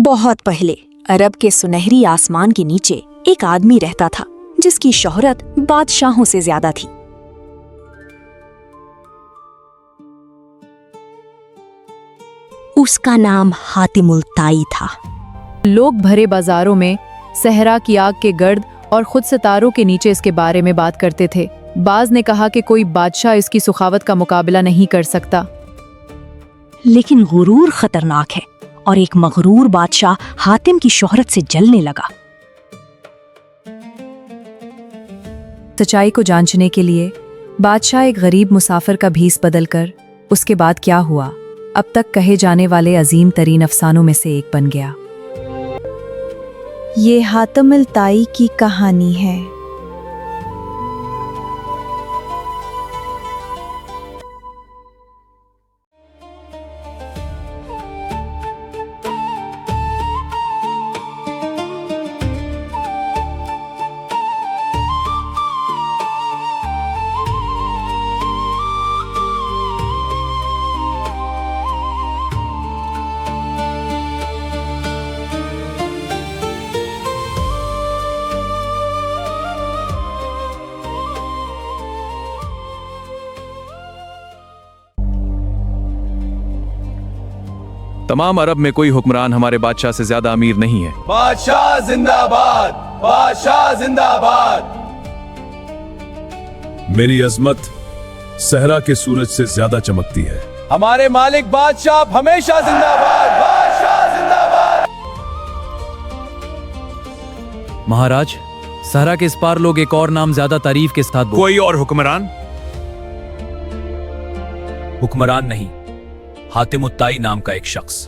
बहुत पहले अरब के सुनहरी आसमान के नीचे एक आदमी रहता था जिसकी शोहरत बादशाहों से ज्यादा थी। उसका नाम हातिमुल ताई था। लोग भरे बाजारों में सहरा की आग के गर्द और खुद सितारों के नीचे इसके बारे में बात करते थे। बाज ने कहा कि कोई बादशाह इसकी सुखावत का मुकाबला नहीं कर सकता। लेकिन गुरूर खतरनाक है और एक मगरूर बादशाह हातिम की शोहरत से जलने लगा। सच्चाई को जांचने के लिए बादशाह एक गरीब मुसाफिर का भेस बदलकर उसके बाद क्या हुआ अब तक कहे जाने वाले अजीम तरीन अफसानों में से एक बन गया। ये हातिमुल ताई की कहानी है। तमाम अरब में कोई हुक्मरान हमारे बादशाह से ज्यादा अमीर नहीं है। बादशाह जिंदाबाद, बादशाह जिंदाबाद। मेरी अजमत सहरा के सूरज से ज्यादा चमकती है। हमारे मालिक बादशाह हमेशा जिंदाबाद, बादशाह जिंदाबाद। महाराज, सहरा के इस पार लोग एक और नाम ज्यादा तारीफ के साथ कोई और हुक्मरान? हुक्मरान नहीं, हातिमुल ताई नाम का एक शख्स।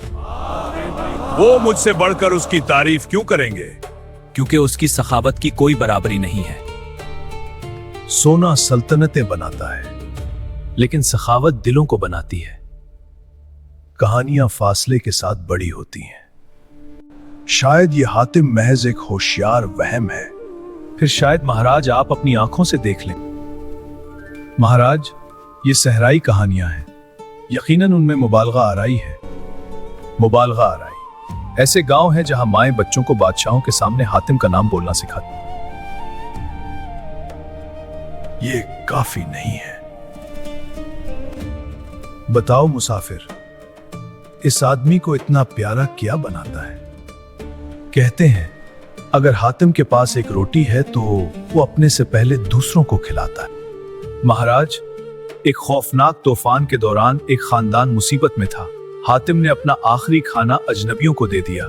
वो मुझसे बढ़कर उसकी तारीफ क्यों करेंगे? क्योंकि उसकी सखावत की कोई बराबरी नहीं है। सोना सल्तनतें बनाता है, लेकिन सखावत दिलों को बनाती है। कहानियां फासले के साथ बड़ी होती हैं। शायद ये हातिम महज एक होशियार वहम है। फिर शायद महाराज आप अपनी आंखों से देख लें। महाराज, ये सहराई कहानियां हैं। यकीनन उनमें मुबालगा आराई है। मुबालगा आराई ऐसे गांव हैं जहां माएं बच्चों को बादशाहों के सामने हातिम का नाम बोलना सिखाती। ये काफी नहीं है। बताओ मुसाफिर, इस आदमी को इतना प्यारा क्या बनाता है? कहते हैं अगर हातिम के पास एक रोटी है तो वो अपने से पहले दूसरों को खिलाता है। महाराज, एक खौफनाक तूफान के दौरान एक खानदान मुसीबत में था। हातिम ने अपना आखिरी खाना अजनबियों को दे दिया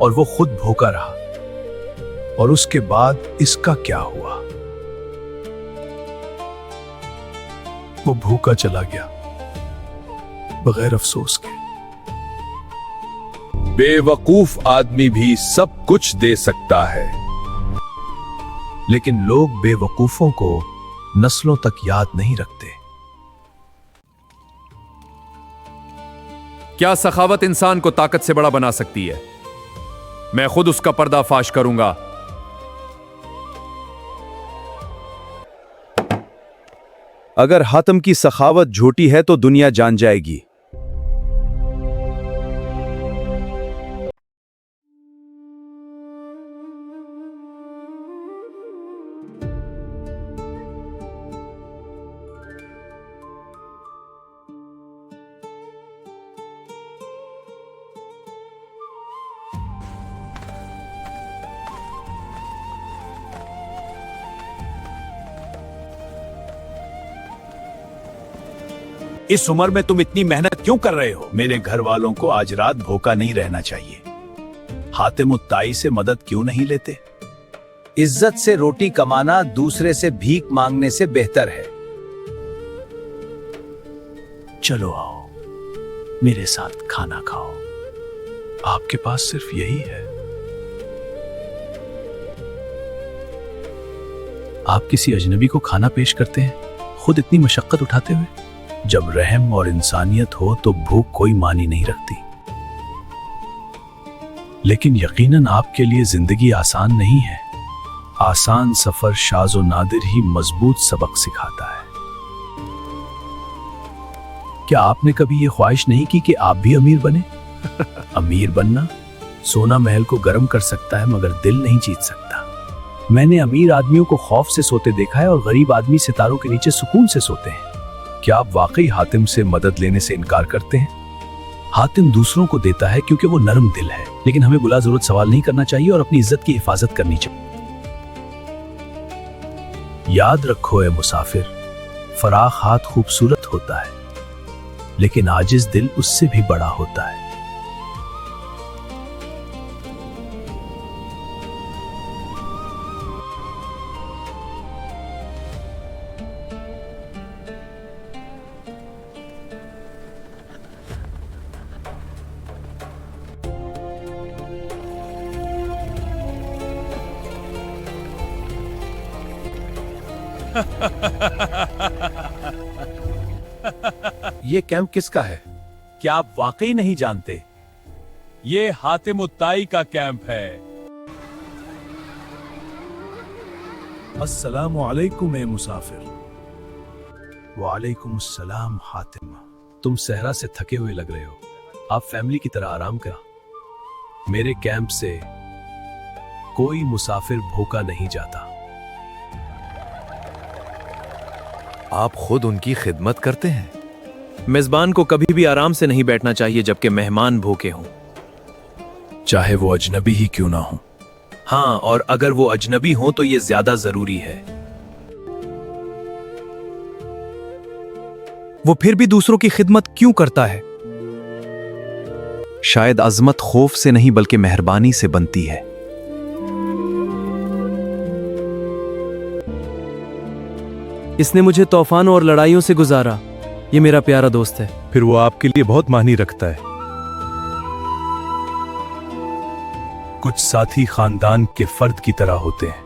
और वो खुद भूखा रहा। और उसके बाद इसका क्या हुआ? वो भूखा चला गया बगैर अफसोस के। बेवकूफ आदमी भी सब कुछ दे सकता है, लेकिन लोग बेवकूफों को नस्लों तक याद नहीं रखते। क्या सखावत इंसान को ताकत से बड़ा बना सकती है? मैं खुद उसका पर्दाफाश करूंगा। अगर हातिम की सखावत झूठी है तो दुनिया जान जाएगी। इस उम्र में तुम इतनी मेहनत क्यों कर रहे हो? मेरे घर वालों को आज रात भूखा नहीं रहना चाहिए। हातिमुल ताई से मदद क्यों नहीं लेते? इज्जत से रोटी कमाना दूसरे से भीख मांगने से बेहतर है। चलो आओ, मेरे साथ खाना खाओ। आपके पास सिर्फ यही है। आप किसी अजनबी को खाना पेश करते हैं, खुद इतनी मशक्कत उठाते हुए। जब रहम और इंसानियत हो तो भूख कोई मानी नहीं रखती। लेकिन यकीनन आपके लिए जिंदगी आसान नहीं है। आसान सफर शाज़ो नादिर ही मजबूत सबक सिखाता है। क्या आपने कभी यह ख्वाहिश नहीं की कि आप भी अमीर बने? अमीर बनना सोना महल को गर्म कर सकता है मगर दिल नहीं जीत सकता। मैंने अमीर आदमियों को खौफ से सोते देखा है और गरीब आदमी सितारों के नीचे सुकून से सोते हैं। क्या आप वाकई हातिम से मदद लेने से इनकार करते हैं? हातिम दूसरों को देता है क्योंकि वो नरम दिल है, लेकिन हमें बुला जरूरत सवाल नहीं करना चाहिए और अपनी इज्जत की हिफाजत करनी चाहिए। याद रखो ए मुसाफिर, फराख हाथ खूबसूरत होता है, लेकिन आजिज दिल उससे भी बड़ा होता है। ये कैंप किसका है? क्या आप वाकई नहीं जानते? ये हातिम उत्ताई का कैंप है। अस्सलामु अलैकुम ए मुसाफिर। वालेकुम अस्सलाम हातिम। तुम सहरा से थके हुए लग रहे हो। आप फैमिली की तरह आराम करा। मेरे कैंप से कोई मुसाफिर भूखा नहीं जाता। आप खुद उनकी खिदमत करते हैं। मेजबान को कभी भी आराम से नहीं बैठना चाहिए जबकि मेहमान भूखे हों, चाहे वो अजनबी ही क्यों ना हो। हाँ, और अगर वो अजनबी हों तो ये ज्यादा जरूरी है। वो फिर भी दूसरों की खिदमत क्यों करता है? शायद अजमत खौफ से नहीं बल्कि मेहरबानी से बनती है। इसने मुझे तूफानों और लड़ाइयों से गुजारा। ये मेरा प्यारा दोस्त है। फिर वो आपके लिए बहुत मायने रखता है। कुछ साथी खानदान के फर्द की तरह होते हैं।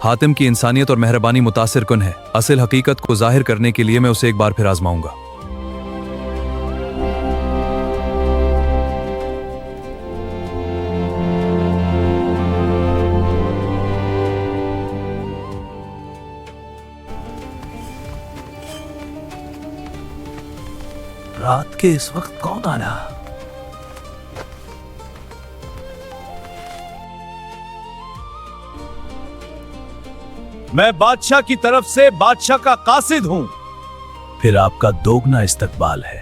हातिम की इंसानियत और मेहरबानी मुतासिर कुन है। असल हकीकत को जाहिर करने के लिए मैं उसे एक बार फिर आजमाऊंगा। रात के इस वक्त कौन आया? मैं बादशाह की तरफ से बादशाह का कासिद हूं। फिर आपका दोगुना इस्तकबाल है।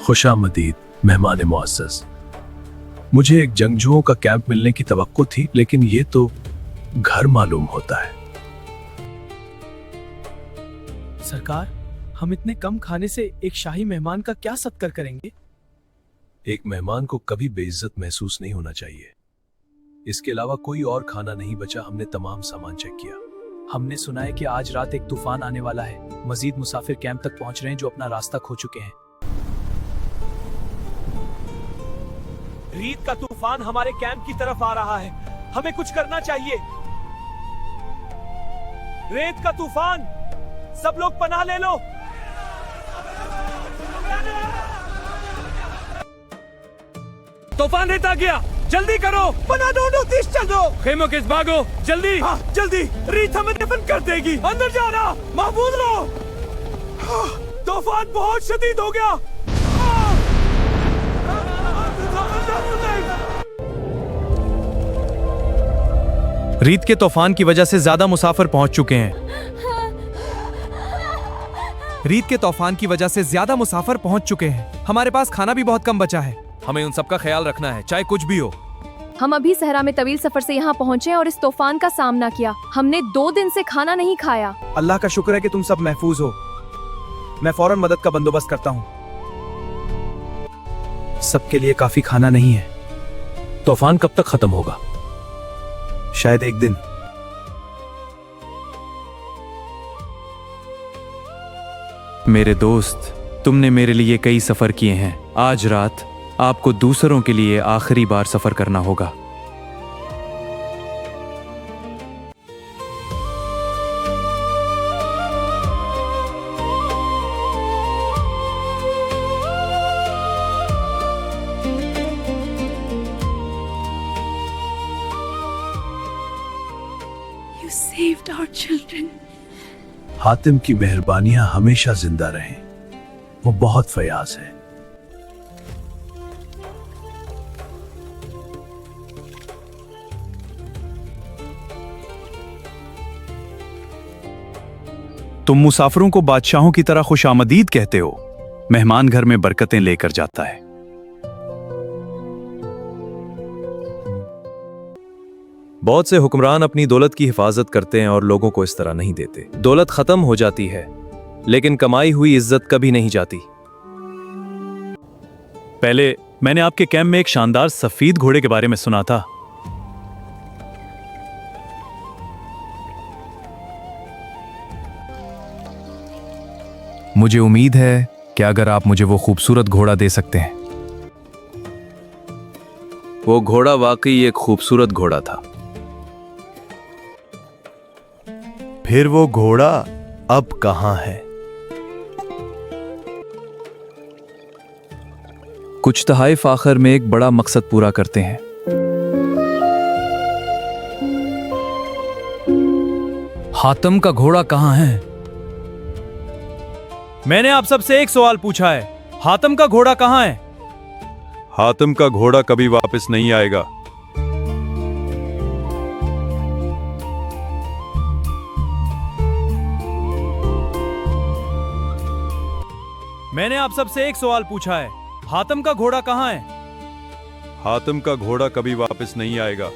खुशामदीद मेहमान मुअज़्ज़ज़। मुझे एक जंगजुओं का कैंप मिलने की तवक्को थी, लेकिन ये तो घर मालूम होता है। सरकार, हम इतने कम खाने से एक शाही मेहमान का क्या सत्कार करेंगे? एक मेहमान को कभी बेइज्जत महसूस नहीं होना चाहिए। इसके अलावा कोई और खाना नहीं बचा। हमने तमाम सामान चेक किया। हमने सुना है कि आज रात एक तूफान आने वाला है। मजीद मुसाफिर कैंप तक पहुंच रहे हैं जो अपना रास्ता खो चुके हैं। रीत का तूफान हमारे कैंप की तरफ आ रहा है। हमें कुछ करना चाहिए। रेत का तूफान, सब लोग पनाह ले लो। तूफान रेत आ गया, जल्दी करो। पनाह ढूंढो, तेज चलो। खेमों के भागो, जल्दी। हाँ, जल्दी। रीत हमें दफन कर देगी। अंदर जाना, महफूज रहो। तूफान बहुत शदीद हो गया। रीत के तूफान की वजह से ज्यादा मुसाफिर पहुंच चुके हैं। रीत के तूफान की वजह से ज्यादा मुसाफिर पहुंच चुके हैं। हमारे पास खाना भी बहुत कम बचा है। हमें उन सबका ख्याल रखना है, चाहे कुछ भी हो। हम अभी सहरा में तवील सफर से यहाँ पहुँचे और इस तूफान का सामना किया। हमने 2 दिन से खाना नहीं खाया। अल्लाह का शुक्र है कि तुम सब महफूज हो। मैं फौरन मदद का बंदोबस्त करता हूँ। सबके लिए काफी खाना नहीं है। तूफान कब तक खत्म होगा? शायद एक दिन। मेरे दोस्त, तुमने मेरे लिए कई सफर किए हैं। आज रात आपको दूसरों के लिए आखिरी बार सफर करना होगा। saved our children. हातिम की मेहरबानियां हमेशा जिंदा रहें। वो बहुत फयाज है। तुम मुसाफिरों को बादशाहों की तरह खुशामदीद कहते हो। मेहमान घर में बरकतें लेकर जाता है। बहुत से हुक्मरान अपनी दौलत की हिफाजत करते हैं और लोगों को इस तरह नहीं देते। दौलत खत्म हो जाती है, लेकिन कमाई हुई इज्जत कभी नहीं जाती। पहले मैंने आपके कैंप में एक शानदार सफेद घोड़े के बारे में सुना था। मुझे उम्मीद है कि अगर आप मुझे वो खूबसूरत घोड़ा दे सकते हैं। वो घोड़ा वाकई एक खूबसूरत घोड़ा था। फिर वो घोड़ा अब कहां है? कुछ तहाइफ आखिर में एक बड़ा मकसद पूरा करते हैं। हातिम का घोड़ा कहां है? मैंने आप सबसे एक सवाल पूछा है, हातिम का घोड़ा कहां है? हातिम का घोड़ा कभी वापस नहीं आएगा। मैंने आप सबसे एक सवाल पूछा है, हातिम का घोड़ा कहां है? हातिम का घोड़ा कभी वापस नहीं आएगा।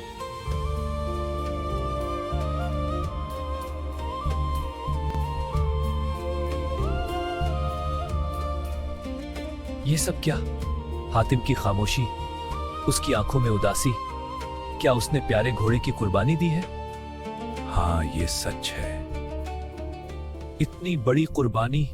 ये सब क्या? हातिम की खामोशी, उसकी आंखों में उदासी। क्या उसने प्यारे घोड़े की कुर्बानी दी है? हाँ, ये सच है। इतनी बड़ी कुर्बानी